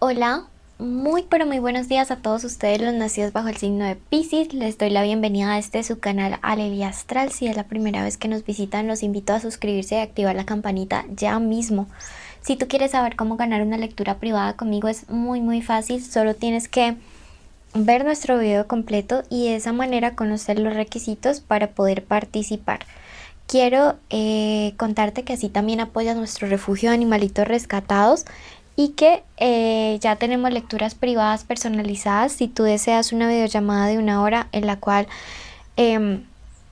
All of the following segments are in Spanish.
Hola, muy pero muy buenos días a todos ustedes los nacidos bajo el signo de Piscis. Les doy la bienvenida a este su canal Alelia Astral. Si es la primera vez que nos visitan, los invito a suscribirse y activar la campanita ya mismo. Si tú quieres saber cómo ganar una lectura privada conmigo es muy fácil, solo tienes que ver nuestro video completo y de esa manera conocer los requisitos para poder participar. Quiero contarte que así también apoyas nuestro refugio de animalitos rescatados y que ya tenemos lecturas privadas personalizadas. Si tú deseas una videollamada de 1 hora en la cual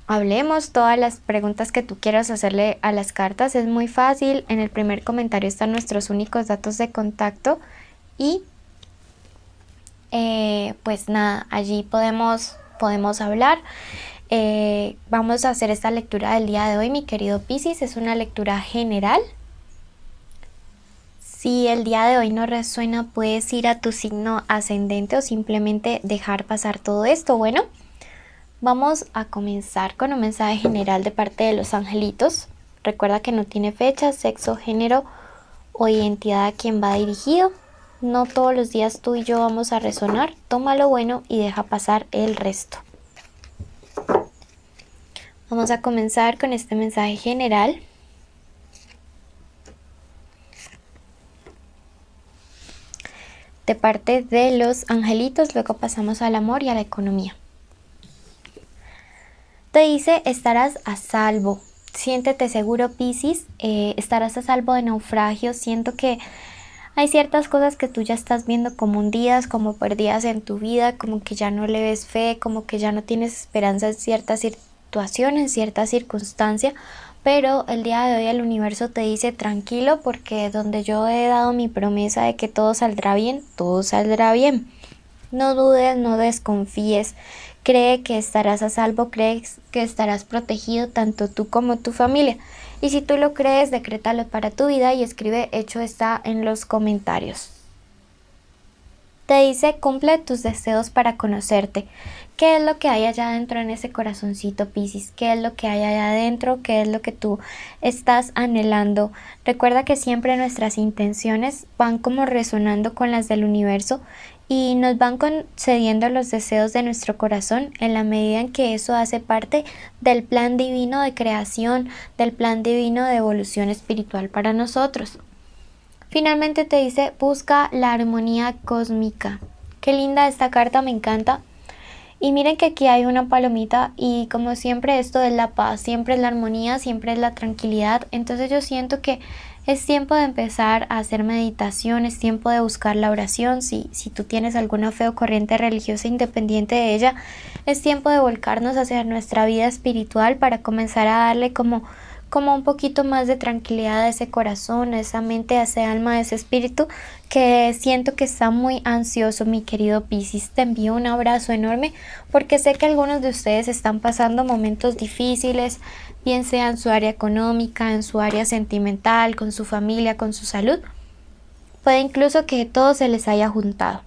hablemos todas las preguntas que tú quieras hacerle a las cartas, es muy fácil. En el primer comentario están nuestros únicos datos de contacto y pues nada, allí podemos hablar. Vamos a hacer esta lectura del día de hoy, mi querido Piscis. Es una lectura general. Si el día de hoy no resuena, puedes ir a tu signo ascendente o simplemente dejar pasar todo esto. Bueno, vamos a comenzar con un mensaje general de parte de los angelitos. Recuerda que no tiene fecha, sexo, género o identidad a quien va dirigido. No todos los días tú y yo vamos a resonar. Toma lo bueno y deja pasar el resto. Vamos a comenzar con este mensaje general. De parte de los angelitos, luego pasamos al amor y a la economía. Te dice, estarás a salvo. Siéntete seguro, Piscis. Estarás a salvo de naufragio. Siento que hay ciertas cosas que tú ya estás viendo como hundidas, como perdidas en tu vida, como que ya no le ves fe, como que ya no tienes esperanza en cierta situación, en cierta circunstancia. Pero el día de hoy el universo te dice tranquilo, porque donde yo he dado mi promesa de que todo saldrá bien, todo saldrá bien. No dudes, no desconfíes, cree que estarás a salvo, crees que estarás protegido tanto tú como tu familia. Y si tú lo crees, decrétalo para tu vida y escribe hecho está en los comentarios. Te dice, cumple tus deseos para conocerte. ¿Qué es lo que hay allá adentro en ese corazoncito, Piscis? ¿Qué es lo que hay allá adentro? ¿Qué es lo que tú estás anhelando? Recuerda que siempre nuestras intenciones van como resonando con las del universo y nos van concediendo los deseos de nuestro corazón en la medida en que eso hace parte del plan divino de creación, del plan divino de evolución espiritual para nosotros. Finalmente te dice, busca la armonía cósmica. Qué linda esta carta, me encanta. Y miren que aquí hay una palomita y como siempre esto es la paz, siempre es la armonía, siempre es la tranquilidad. Entonces yo siento que es tiempo de empezar a hacer meditación, es tiempo de buscar la oración. Si tú tienes alguna fe o corriente religiosa independiente de ella, es tiempo de volcarnos hacia nuestra vida espiritual para comenzar a darle como un poquito más de tranquilidad a ese corazón, a esa mente, a ese alma, a ese espíritu que siento que está muy ansioso, mi querido Piscis. Te envío un abrazo enorme porque sé que algunos de ustedes están pasando momentos difíciles, bien sea en su área económica, en su área sentimental, con su familia, con su salud. Puede incluso que todo se les haya juntado.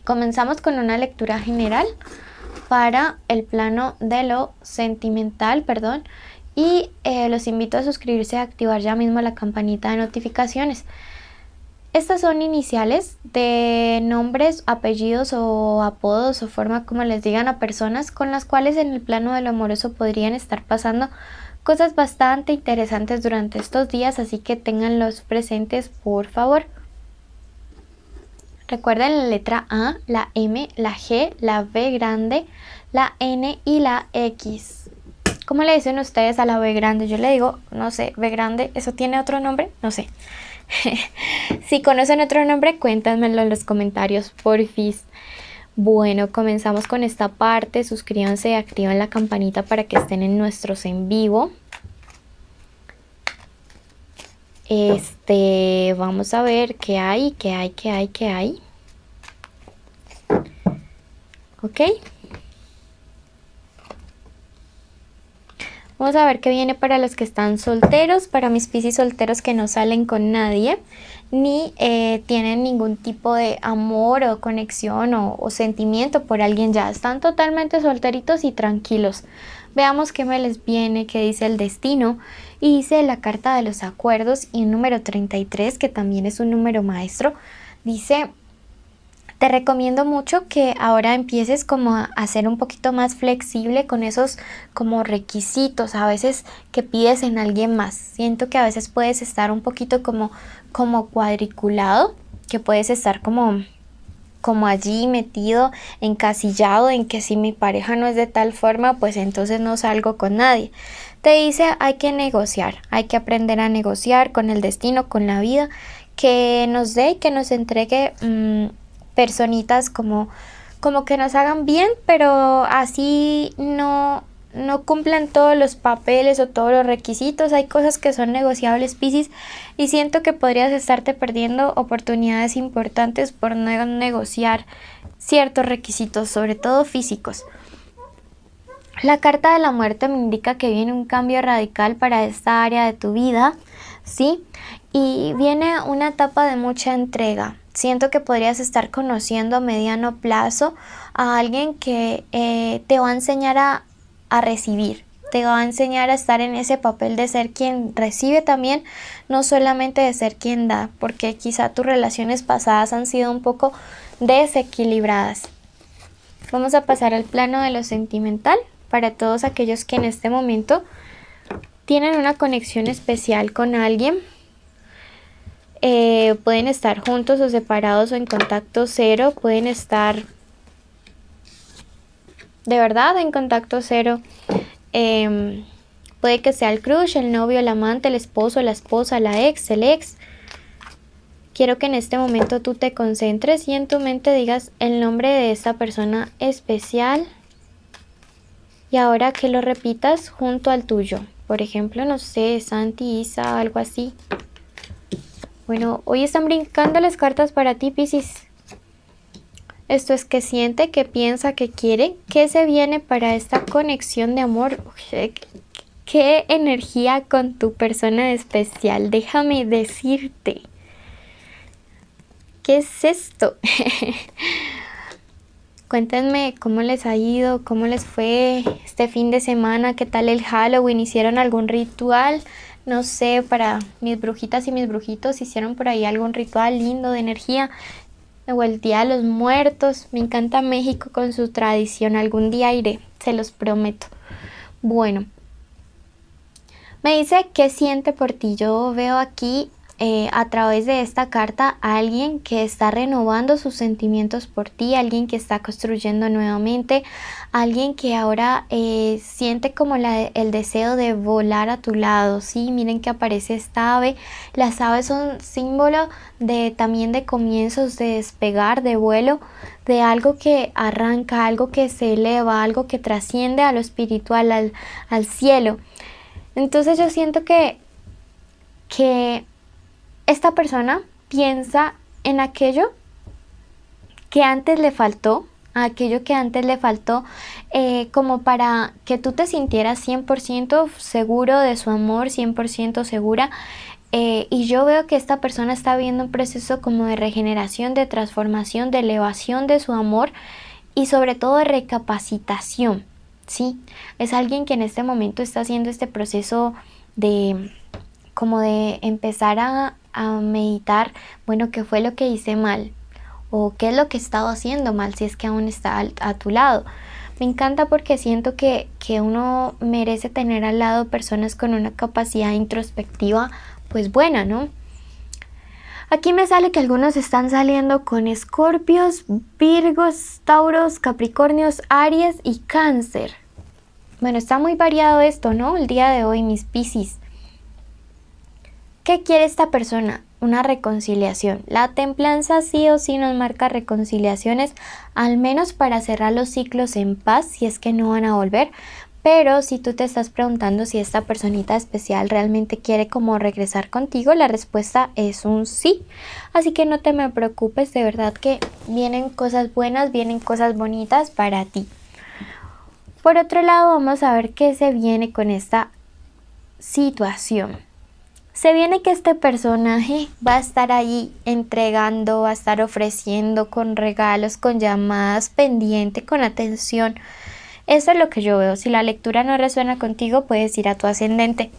Comenzamos con una lectura general para el plano de lo sentimental, y los invito a suscribirse y activar ya mismo la campanita de notificaciones. Estas son iniciales de nombres, apellidos o apodos o forma como les digan a personas con las cuales en el plano de lo amoroso podrían estar pasando cosas bastante interesantes durante estos días, así que ténganlos presentes por favor. Recuerden la letra A, la M, la G, la V grande, la N y la X. ¿Cómo le dicen ustedes a la B grande? Yo le digo, no sé, B grande, ¿eso tiene otro nombre? No sé. Si conocen otro nombre, cuéntanmelo en los comentarios, porfis. Bueno, comenzamos con esta parte. Suscríbanse y activen la campanita para que estén en nuestros en vivo. Vamos a ver qué hay. ¿Ok? Vamos a ver qué viene para los que están solteros, para mis Piscis solteros que no salen con nadie, ni tienen ningún tipo de amor o conexión o sentimiento por alguien ya. Están totalmente solteritos y tranquilos. Veamos qué me les viene, qué dice el destino. Y dice la carta de los acuerdos y el número 33, que también es un número maestro. Dice, te recomiendo mucho que ahora empieces como a ser un poquito más flexible con esos como requisitos a veces que pides en alguien más. Siento que a veces puedes estar un poquito como cuadriculado, que puedes estar como allí metido, encasillado en que si mi pareja no es de tal forma, pues entonces no salgo con nadie. Te dice, hay que negociar, hay que aprender a negociar con el destino, con la vida, que nos dé y que nos entregue personitas como que nos hagan bien, pero así no cumplan todos los papeles o todos los requisitos. Hay cosas que son negociables, Piscis, y siento que podrías estarte perdiendo oportunidades importantes por no negociar ciertos requisitos, sobre todo físicos. La carta de la muerte me indica que viene un cambio radical para esta área de tu vida, ¿sí? Y viene una etapa de mucha entrega. Siento que podrías estar conociendo a mediano plazo a alguien que te va a enseñar a recibir, te va a enseñar a estar en ese papel de ser quien recibe también, no solamente de ser quien da, porque quizá tus relaciones pasadas han sido un poco desequilibradas. Vamos a pasar al plano de lo sentimental para todos aquellos que en este momento tienen una conexión especial con alguien. Pueden estar juntos o separados o en contacto cero, pueden estar de verdad en contacto cero. Puede que sea el crush, el novio, el amante, el esposo, la esposa, la ex, el ex. Quiero que en este momento tú te concentres y en tu mente digas el nombre de esta persona especial. Y ahora que lo repitas junto al tuyo. Por ejemplo, no sé, Santi, Isa, algo así. Bueno, hoy están brincando las cartas para ti, Piscis. Esto es que siente, que piensa, que quiere, que se viene para esta conexión de amor. Qué energía con tu persona especial. Déjame decirte. ¿Qué es esto? Cuéntenme cómo les ha ido, cómo les fue este fin de semana, qué tal el Halloween, ¿hicieron algún ritual? No sé, para mis brujitas y mis brujitos, ¿hicieron por ahí algún ritual lindo de energía? O el Día de los Muertos. Me encanta México con su tradición, algún día iré, se los prometo. Bueno, me dice qué siente por ti. Yo veo aquí a través de esta carta a alguien que está renovando sus sentimientos por ti, alguien que está construyendo nuevamente, alguien que ahora siente como el deseo de volar a tu lado. Sí, miren que aparece esta ave. Las aves son símbolo también de comienzos, de despegar, de vuelo, de algo que arranca, algo que se eleva, algo que trasciende a lo espiritual, al cielo. Entonces yo siento que esta persona piensa en aquello que antes le faltó, como para que tú te sintieras 100% seguro de su amor, 100% segura. Y yo veo que esta persona está viviendo un proceso como de regeneración, de transformación, de elevación de su amor y sobre todo de recapacitación, ¿sí? Es alguien que en este momento está haciendo este proceso de empezar a meditar, bueno, qué fue lo que hice mal o qué es lo que he estado haciendo mal si es que aún está a tu lado. Me encanta porque siento que uno merece tener al lado personas con una capacidad introspectiva pues buena, ¿no? Aquí me sale que algunos están saliendo con Escorpios, Virgos, Tauros, Capricornios, Aries y Cáncer. Bueno, está muy variado esto, ¿no? El día de hoy, mis Piscis. ¿Qué quiere esta persona? Una reconciliación. La templanza sí o sí nos marca reconciliaciones, al menos para cerrar los ciclos en paz, si es que no van a volver. Pero si tú te estás preguntando si esta personita especial realmente quiere como regresar contigo, la respuesta es un sí. Así que no te me preocupes, de verdad que vienen cosas buenas, vienen cosas bonitas para ti. Por otro lado, vamos a ver qué se viene con esta situación. Se viene que este personaje va a estar ahí entregando, va a estar ofreciendo con regalos, con llamadas, pendiente, con atención. Eso es lo que yo veo. Si la lectura no resuena contigo, puedes ir a tu ascendente.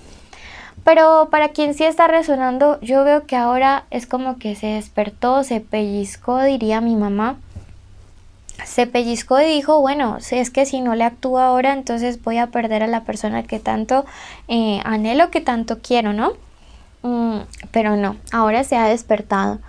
Pero para quien sí está resonando, yo veo que ahora es como que se despertó, se pellizcó, diría mi mamá. Se pellizcó y dijo, bueno, si es que si no le actúo ahora, entonces voy a perder a la persona que tanto anhelo, que tanto quiero, ¿no? Pero no, ahora se ha despertado.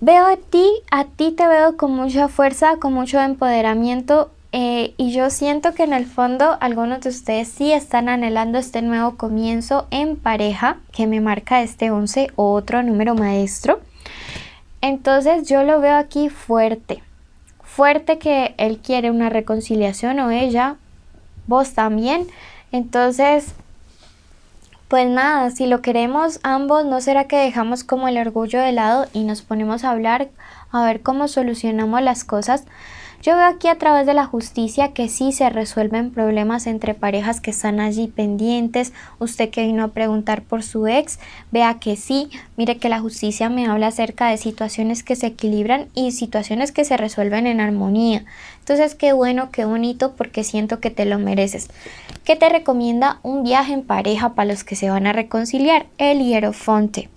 Veo a ti te veo con mucha fuerza, con mucho empoderamiento, y yo siento que en el fondo algunos de ustedes sí están anhelando este nuevo comienzo en pareja, que me marca este 11, otro número maestro. Entonces yo lo veo aquí fuerte, fuerte que él quiere una reconciliación o ella, vos también. Entonces, pues nada, si lo queremos ambos, ¿no será que dejamos como el orgullo de lado y nos ponemos a hablar, a ver cómo solucionamos las cosas? Yo veo aquí a través de la justicia que sí se resuelven problemas entre parejas que están allí pendientes. Usted que vino a preguntar por su ex, vea que sí. Mire que la justicia me habla acerca de situaciones que se equilibran y situaciones que se resuelven en armonía. Entonces qué bueno, qué bonito, porque siento que te lo mereces. ¿Qué te recomienda un viaje en pareja para los que se van a reconciliar? El Hierofonte.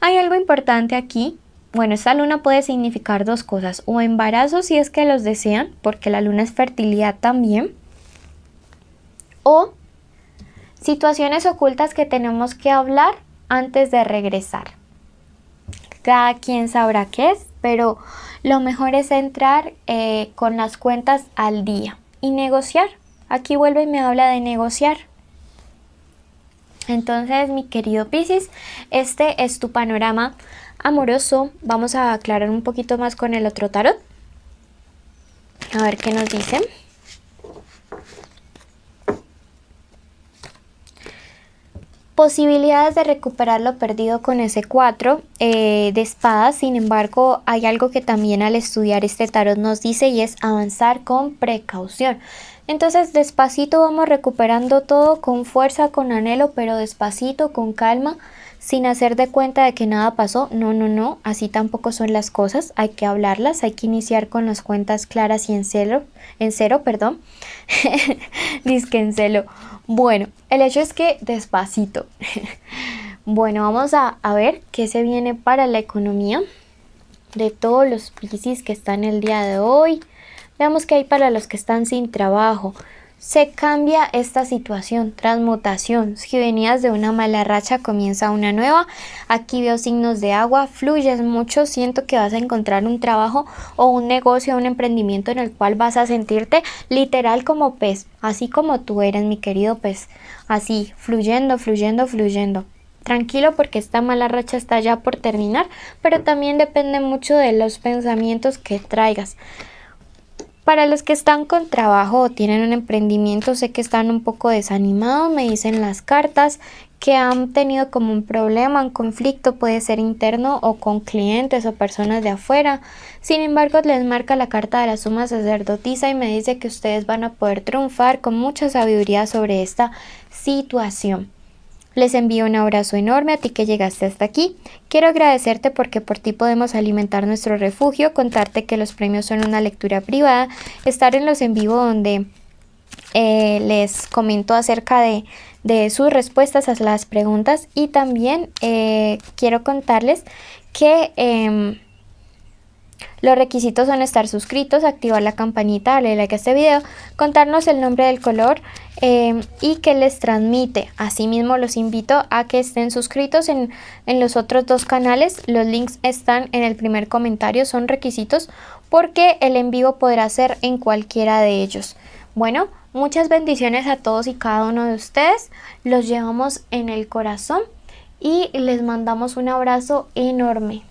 Hay algo importante aquí. Bueno, esta luna puede significar dos cosas, o embarazo si es que los desean, porque la luna es fertilidad también, o situaciones ocultas que tenemos que hablar antes de regresar. Cada quien sabrá qué es, pero lo mejor es entrar con las cuentas al día y negociar. Aquí vuelve y me habla de negociar. Entonces, mi querido Piscis, este es tu panorama amoroso. Vamos a aclarar un poquito más con el otro tarot. A ver qué nos dicen. Posibilidades de recuperar lo perdido con ese 4 de espadas. Sin embargo, hay algo que también al estudiar este tarot nos dice, y es avanzar con precaución. Entonces despacito vamos recuperando todo, con fuerza, con anhelo, pero despacito, con calma, sin hacer de cuenta de que nada pasó. No, así tampoco son las cosas. Hay que hablarlas, hay que iniciar con las cuentas claras y en cero, perdón. Dizque en celo. Bueno, el hecho es que despacito. Bueno, vamos a ver qué se viene para la economía de todos los Piscis que están el día de hoy. Veamos qué hay para los que están sin trabajo. Se cambia esta situación, transmutación. Si venías de una mala racha, comienza una nueva. Aquí veo signos de agua, fluyes mucho, siento que vas a encontrar un trabajo o un negocio, un emprendimiento en el cual vas a sentirte literal como pez, así como tú eres, mi querido pez. Así, fluyendo, fluyendo, fluyendo. Tranquilo, porque esta mala racha está ya por terminar, pero también depende mucho de los pensamientos que traigas. Para los que están con trabajo o tienen un emprendimiento, sé que están un poco desanimados, me dicen las cartas que han tenido como un problema, un conflicto, puede ser interno o con clientes o personas de afuera. Sin embargo, les marca la carta de la suma sacerdotisa y me dice que ustedes van a poder triunfar con mucha sabiduría sobre esta situación. Les envío un abrazo enorme a ti que llegaste hasta aquí. Quiero agradecerte porque por ti podemos alimentar nuestro refugio, contarte que los premios son una lectura privada, estar en los en vivo donde les comento acerca de sus respuestas a las preguntas, y también quiero contarles que los requisitos son estar suscritos, activar la campanita, darle like a este video, contarnos el nombre del color y que les transmite. Asimismo, los invito a que estén suscritos en los otros dos canales. Los links están en el primer comentario, son requisitos porque el en vivo podrá ser en cualquiera de ellos. Bueno, muchas bendiciones a todos y cada uno de ustedes. Los llevamos en el corazón y les mandamos un abrazo enorme.